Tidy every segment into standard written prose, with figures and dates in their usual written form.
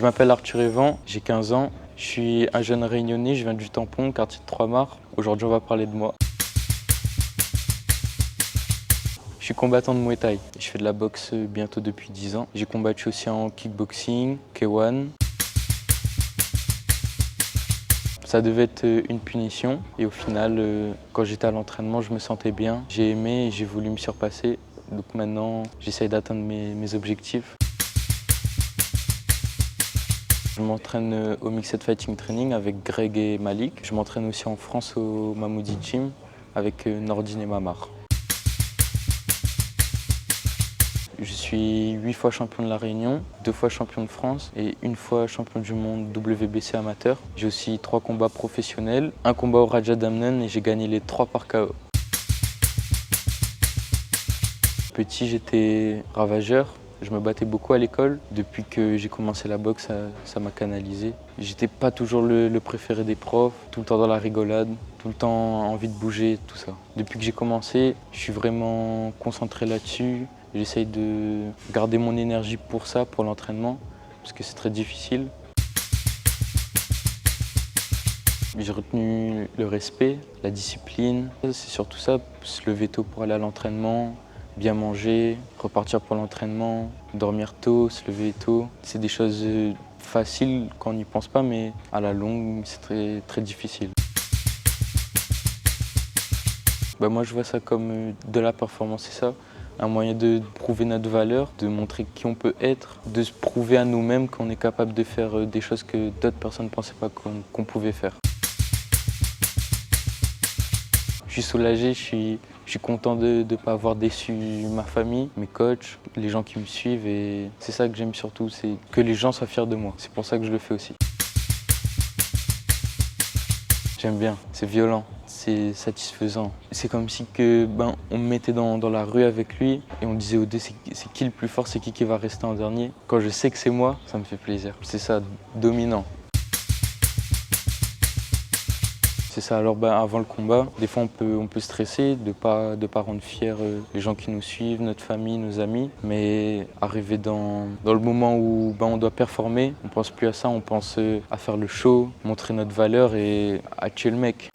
Je m'appelle Arthur Evan, j'ai 15 ans. Je suis un jeune réunionnais, je viens du Tampon, quartier de Trois-Mars. Aujourd'hui, on va parler de moi. Je suis combattant de Muay Thai. Je fais de la boxe bientôt depuis 10 ans. J'ai combattu aussi en kickboxing, K1. Ça devait être une punition et au final, quand j'étais à l'entraînement, je me sentais bien. J'ai aimé et j'ai voulu me surpasser. Donc maintenant, j'essaye d'atteindre mes objectifs. Je m'entraîne au Mixed Fighting Training avec Greg et Malik. Je m'entraîne aussi en France au Mamoudi Gym avec Nordine et Mamar. Je suis 8 fois champion de la Réunion, 2 fois champion de France et 1 fois champion du monde WBC amateur. J'ai aussi 3 combats professionnels, un combat au Raja Damnen et j'ai gagné les 3 par KO. Petit, j'étais ravageur. Je me battais beaucoup à l'école. Depuis que j'ai commencé la boxe, ça m'a canalisé. J'étais pas toujours le préféré des profs, tout le temps dans la rigolade, tout le temps envie de bouger, tout ça. Depuis que j'ai commencé, je suis vraiment concentré là-dessus. J'essaye de garder mon énergie pour ça, pour l'entraînement, parce que c'est très difficile. J'ai retenu le respect, la discipline. C'est surtout ça, se lever tôt pour aller à l'entraînement, bien manger, repartir pour l'entraînement, dormir tôt, se lever tôt. C'est des choses faciles quand on n'y pense pas, mais à la longue, c'est très, très difficile. Moi, je vois ça comme de la performance, c'est ça. Un moyen de prouver notre valeur, de montrer qui on peut être, de se prouver à nous-mêmes qu'on est capable de faire des choses que d'autres personnes ne pensaient pas qu'on pouvait faire. Je suis soulagé, je suis content de ne pas avoir déçu ma famille, mes coachs, les gens qui me suivent et c'est ça que j'aime surtout, c'est que les gens soient fiers de moi. C'est pour ça que je le fais aussi. J'aime bien, c'est violent, c'est satisfaisant. C'est comme si on me mettait dans la rue avec lui et on disait aux deux c'est qui le plus fort, c'est qui va rester en dernier. Quand je sais que c'est moi, ça me fait plaisir. C'est ça, dominant. C'est ça, alors avant le combat, des fois on peut stresser de pas rendre fiers les gens qui nous suivent, notre famille, nos amis. Mais arriver dans le moment où on doit performer, on pense plus à ça, on pense à faire le show, montrer notre valeur et à tuer le mec.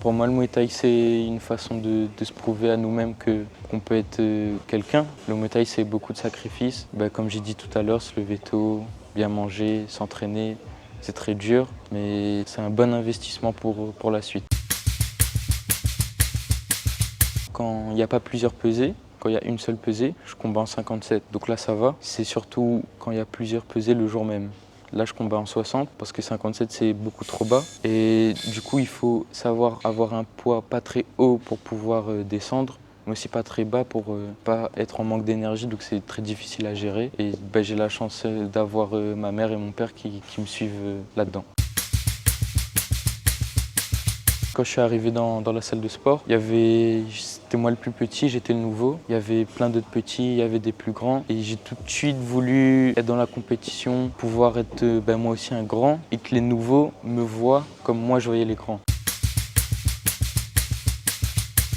Pour moi, le Muay Thai, c'est une façon de se prouver à nous-mêmes qu'on peut être quelqu'un. Le Muay Thai, c'est beaucoup de sacrifices. Comme j'ai dit tout à l'heure, se lever tôt, bien manger, s'entraîner. C'est très dur, mais c'est un bon investissement pour la suite. Quand il n'y a pas plusieurs pesées, quand il y a une seule pesée, je combats en 57. Donc là, ça va. C'est surtout quand il y a plusieurs pesées le jour même. Là, je combats en 60 parce que 57, c'est beaucoup trop bas. Et du coup, il faut savoir avoir un poids pas très haut pour pouvoir descendre, mais aussi pas très bas pour pas être en manque d'énergie, donc c'est très difficile à gérer. Et j'ai la chance d'avoir ma mère et mon père qui me suivent là-dedans. Quand je suis arrivé dans la salle de sport, c'était moi le plus petit, j'étais le nouveau. Il y avait plein d'autres petits, il y avait des plus grands. Et j'ai tout de suite voulu être dans la compétition, pouvoir être moi aussi un grand et que les nouveaux me voient comme moi je voyais les grands.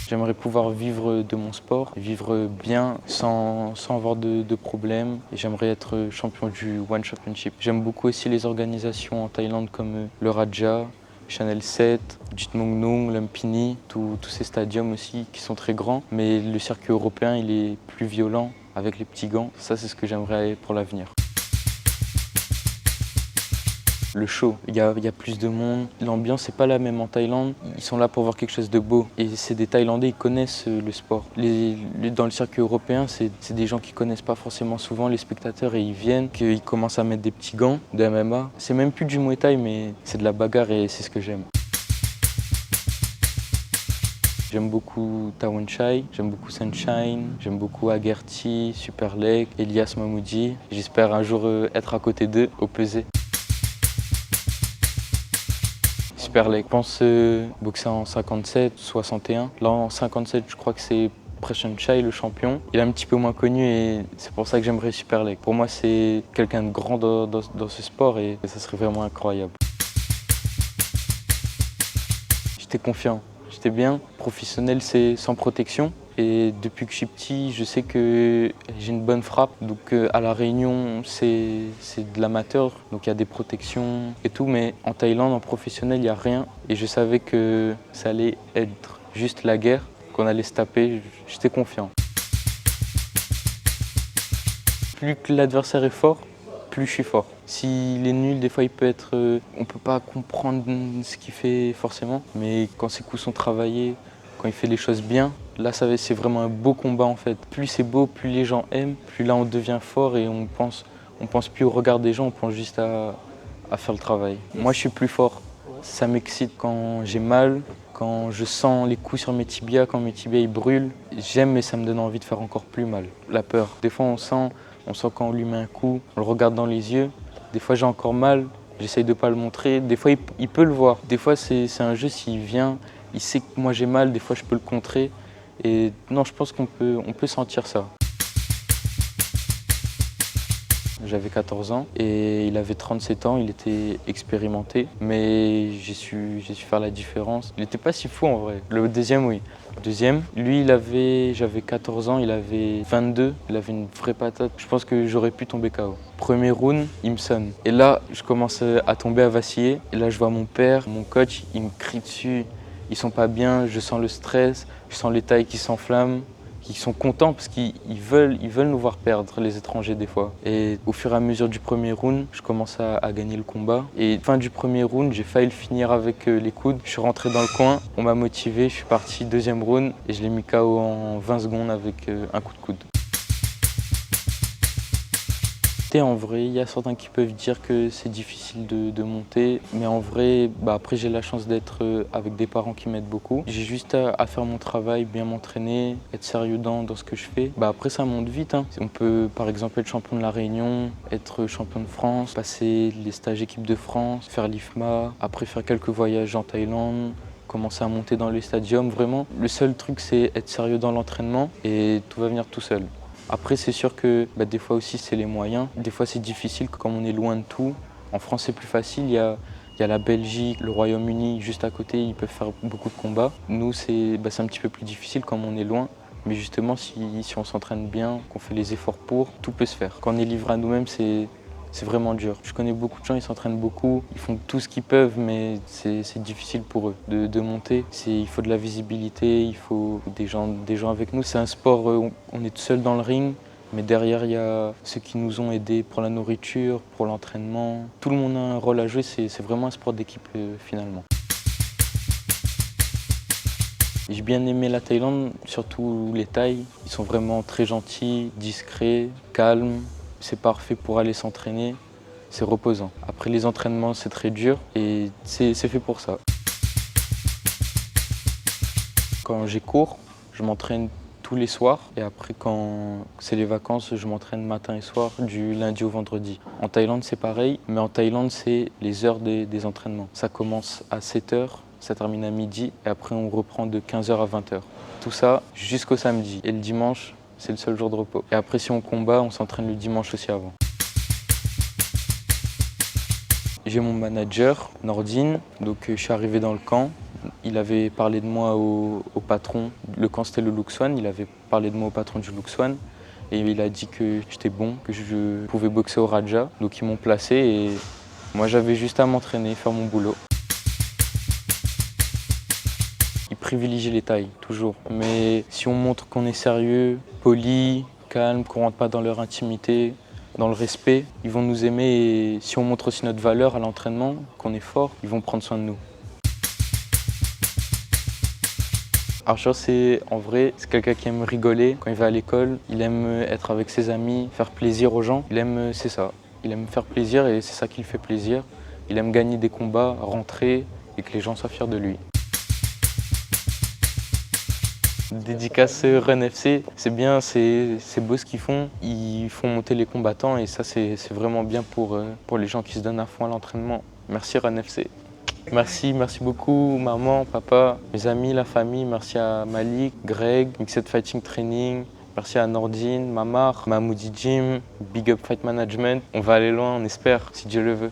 J'aimerais pouvoir vivre de mon sport, vivre bien sans avoir de problèmes. Et j'aimerais être champion du One Championship. J'aime beaucoup aussi les organisations en Thaïlande comme le Raja, Channel 7, Jitmongnong, Lumpini, tous ces stadiums aussi qui sont très grands. Mais le circuit européen, il est plus violent avec les petits gants. Ça, c'est ce que j'aimerais pour l'avenir. Le show, il y a plus de monde. L'ambiance n'est pas la même en Thaïlande. Ils sont là pour voir quelque chose de beau. Et c'est des Thaïlandais, ils connaissent le sport. Dans le circuit européen, c'est des gens qui ne connaissent pas forcément souvent les spectateurs et ils viennent, qu'ils commencent à mettre des petits gants de MMA. C'est même plus du Muay Thai, mais c'est de la bagarre et c'est ce que j'aime. J'aime beaucoup Tawanchai, j'aime beaucoup Sunshine, j'aime beaucoup Agerti, Superlek, Elias Mamoudi. J'espère un jour être à côté d'eux au pesé. Superlek, je pense boxer en 57, 61. Là en 57, je crois que c'est Prashantchai, le champion. Il est un petit peu moins connu et c'est pour ça que j'aimerais Superlek. Pour moi, c'est quelqu'un de grand dans ce sport et ça serait vraiment incroyable. J'étais confiant. J'étais bien. Professionnel, c'est sans protection. Et depuis que je suis petit, je sais que j'ai une bonne frappe. Donc à La Réunion, c'est de l'amateur, donc il y a des protections et tout. Mais en Thaïlande, en professionnel, il n'y a rien. Et je savais que ça allait être juste la guerre, qu'on allait se taper. J'étais confiant. Plus que l'adversaire est fort, plus je suis fort. S'il est nul, des fois il peut être... on ne peut pas comprendre ce qu'il fait forcément, mais quand ses coups sont travaillés, quand il fait les choses bien, là c'est vraiment un beau combat en fait. Plus c'est beau, plus les gens aiment, plus là on devient fort et on pense plus au regard des gens, on pense juste à faire le travail. Moi je suis plus fort, ça m'excite quand j'ai mal, quand je sens les coups sur mes tibias, quand mes tibias ils brûlent. J'aime mais ça me donne envie de faire encore plus mal. La peur, des fois on sent quand on lui met un coup, on le regarde dans les yeux. Des fois j'ai encore mal, j'essaye de ne pas le montrer. Des fois il peut le voir. Des fois c'est un jeu, s'il vient, il sait que moi j'ai mal, des fois je peux le contrer. Et non, je pense qu'on peut sentir ça. J'avais 14 ans et il avait 37 ans, il était expérimenté, mais j'ai su faire la différence. Il n'était pas si fou en vrai. Le deuxième, oui. Le deuxième, lui, j'avais 14 ans, il avait 22, il avait une vraie patate. Je pense que j'aurais pu tomber KO. Premier round, il me sonne. Et là, je commence à tomber, à vaciller. Et là, je vois mon père, mon coach, il me crie dessus. Ils sont pas bien, je sens le stress, je sens les tailles qui s'enflamment. Qui sont contents parce qu'ils veulent nous voir perdre, les étrangers des fois. Et au fur et à mesure du premier round, je commence à gagner le combat. Et fin du premier round, j'ai failli le finir avec les coudes. Je suis rentré dans le coin, on m'a motivé, je suis parti deuxième round et je l'ai mis KO en 20 secondes avec un coup de coude. En vrai, il y a certains qui peuvent dire que c'est difficile de monter, mais en vrai, après j'ai la chance d'être avec des parents qui m'aident beaucoup. J'ai juste à faire mon travail, bien m'entraîner, être sérieux dans ce que je fais. Après ça monte vite, hein. On peut par exemple être champion de La Réunion, être champion de France, passer les stages équipe de France, faire l'IFMA, après faire quelques voyages en Thaïlande, commencer à monter dans les stadiums. Vraiment, le seul truc c'est être sérieux dans l'entraînement et tout va venir tout seul. Après, c'est sûr que des fois aussi, c'est les moyens. Des fois, c'est difficile comme on est loin de tout. En France, c'est plus facile. Il y a la Belgique, le Royaume-Uni juste à côté, ils peuvent faire beaucoup de combats. Nous, c'est un petit peu plus difficile comme on est loin. Mais justement, si on s'entraîne bien, qu'on fait les efforts pour, tout peut se faire. Quand on est livré à nous-mêmes, c'est vraiment dur. Je connais beaucoup de gens, ils s'entraînent beaucoup, ils font tout ce qu'ils peuvent, mais c'est difficile pour eux de monter. Il faut de la visibilité, il faut des gens avec nous. C'est un sport, on est tout seul dans le ring, mais derrière, il y a ceux qui nous ont aidés pour la nourriture, pour l'entraînement. Tout le monde a un rôle à jouer, c'est vraiment un sport d'équipe finalement. J'ai bien aimé la Thaïlande, surtout les Thaïs. Ils sont vraiment très gentils, discrets, calmes. C'est parfait pour aller s'entraîner, c'est reposant. Après les entraînements, c'est très dur et c'est fait pour ça. Quand j'ai cours, je m'entraîne tous les soirs et après quand c'est les vacances, je m'entraîne matin et soir du lundi au vendredi. En Thaïlande, c'est pareil, mais en Thaïlande, c'est les heures des entraînements. Ça commence à 7 h, ça termine à midi et après on reprend de 15 h à 20 h. Tout ça jusqu'au samedi et le dimanche, c'est le seul jour de repos. Et après, si on combat, on s'entraîne le dimanche aussi avant. J'ai mon manager, Nordine, donc je suis arrivé dans le camp. Il avait parlé de moi au patron. Le camp, c'était le Luxwan. Il avait parlé de moi au patron du Luxwan. Et il a dit que j'étais bon, que je pouvais boxer au Raja. Donc ils m'ont placé et moi, j'avais juste à m'entraîner, faire mon boulot. Ils privilégient les tailles, toujours. Mais si on montre qu'on est sérieux, poli, calme, qu'on ne rentre pas dans leur intimité, dans le respect, ils vont nous aimer et si on montre aussi notre valeur à l'entraînement, qu'on est fort, ils vont prendre soin de nous. Archer, en vrai, c'est quelqu'un qui aime rigoler quand il va à l'école, il aime être avec ses amis, faire plaisir aux gens. C'est ça, il aime faire plaisir et c'est ça qui le fait plaisir. Il aime gagner des combats, rentrer et que les gens soient fiers de lui. Dédicace Run FC, c'est bien, c'est beau ce qu'ils font. Ils font monter les combattants et ça c'est vraiment bien pour les gens qui se donnent à fond à l'entraînement. Merci Run FC. Merci beaucoup maman, papa, mes amis, la famille. Merci à Malik, Greg, Mixed Fighting Training. Merci à Nordine, Mamar, Mahmoudi Gym, Big Up Fight Management. On va aller loin, on espère, si Dieu le veut.